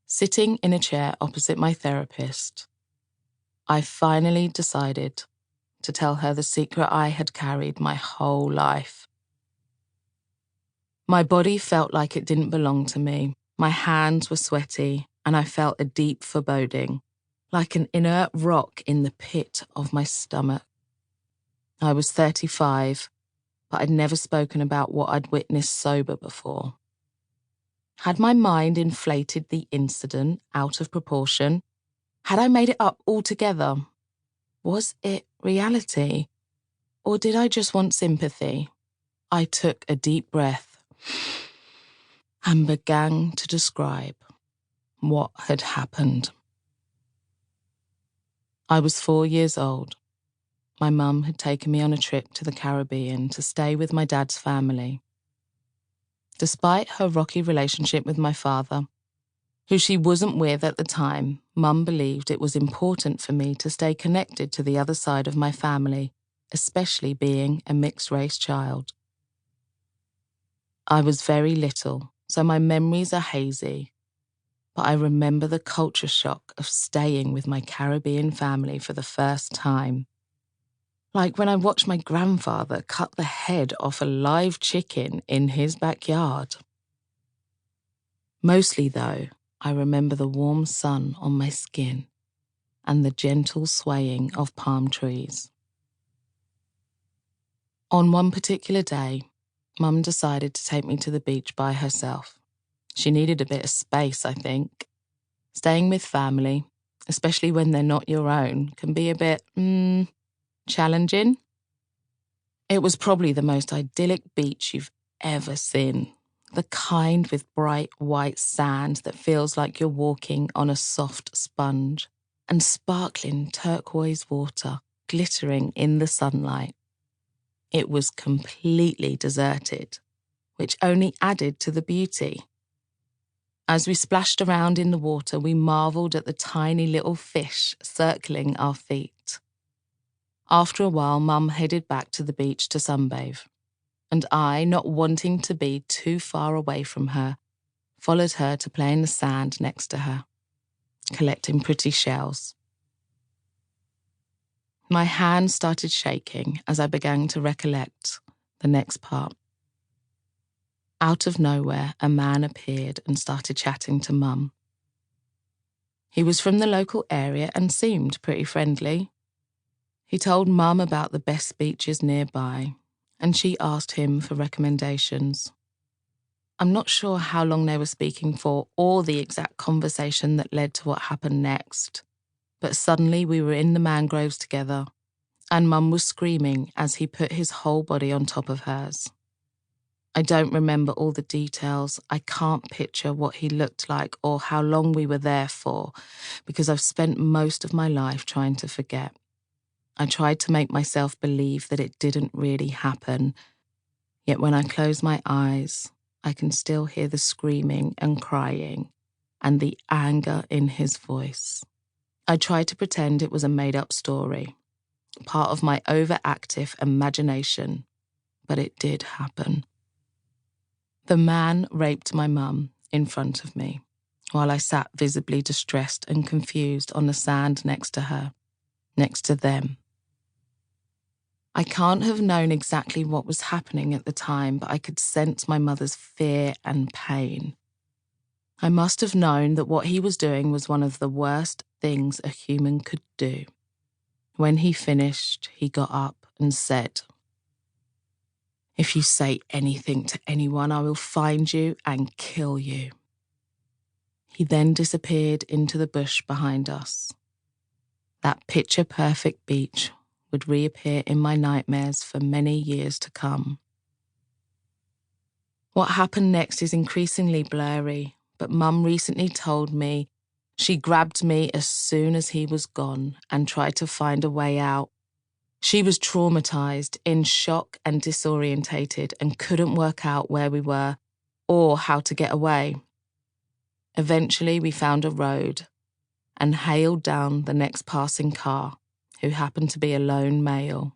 Sitting in a chair opposite my therapist, I finally decided to tell her the secret I had carried my whole life. My body felt like it didn't belong to me. My hands were sweaty, and I felt a deep foreboding, like an inert rock in the pit of my stomach. I was 35, but I'd never spoken about what I'd witnessed sober before. Had my mind inflated the incident out of proportion? Had I made it up altogether? Was it reality? Or did I just want sympathy? I took a deep breath and began to describe what had happened. I was 4 years old. My mum had taken me on a trip to the Caribbean to stay with my dad's family. Despite her rocky relationship with my father, who she wasn't with at the time, Mum believed it was important for me to stay connected to the other side of my family, especially being a mixed-race child. I was very little, so my memories are hazy, but I remember the culture shock of staying with my Caribbean family for the first time. Like when I watched my grandfather cut the head off a live chicken in his backyard. Mostly, though, I remember the warm sun on my skin and the gentle swaying of palm trees. On one particular day, Mum decided to take me to the beach by herself. She needed a bit of space, I think. Staying with family, especially when they're not your own, can be a bit, challenging. It was probably the most idyllic beach you've ever seen. The kind with bright white sand that feels like you're walking on a soft sponge, and sparkling turquoise water glittering in the sunlight. It was completely deserted, which only added to the beauty. As we splashed around in the water, we marveled at the tiny little fish circling our feet. After a while, Mum headed back to the beach to sunbathe, and I, not wanting to be too far away from her, followed her to play in the sand next to her, collecting pretty shells. My hands started shaking as I began to recollect the next part. Out of nowhere, a man appeared and started chatting to Mum. He was from the local area and seemed pretty friendly. He told Mum about the best beaches nearby, and she asked him for recommendations. I'm not sure how long they were speaking for or the exact conversation that led to what happened next, but suddenly we were in the mangroves together, and Mum was screaming as he put his whole body on top of hers. I don't remember all the details. I can't picture what he looked like or how long we were there for, because I've spent most of my life trying to forget. I tried to make myself believe that it didn't really happen, yet when I close my eyes, I can still hear the screaming and crying and the anger in his voice. I tried to pretend it was a made-up story, part of my overactive imagination, but it did happen. The man raped my mum in front of me, while I sat visibly distressed and confused on the sand next to her, next to them. I can't have known exactly what was happening at the time, but I could sense my mother's fear and pain. I must have known that what he was doing was one of the worst things a human could do. When he finished, he got up and said, "If you say anything to anyone, I will find you and kill you." He then disappeared into the bush behind us. That picture-perfect beach would reappear in my nightmares for many years to come. What happened next is increasingly blurry, but Mum recently told me she grabbed me as soon as he was gone and tried to find a way out. She was traumatized, in shock and disorientated, and couldn't work out where we were or how to get away. Eventually, we found a road and hailed down the next passing car, who happened to be a lone male.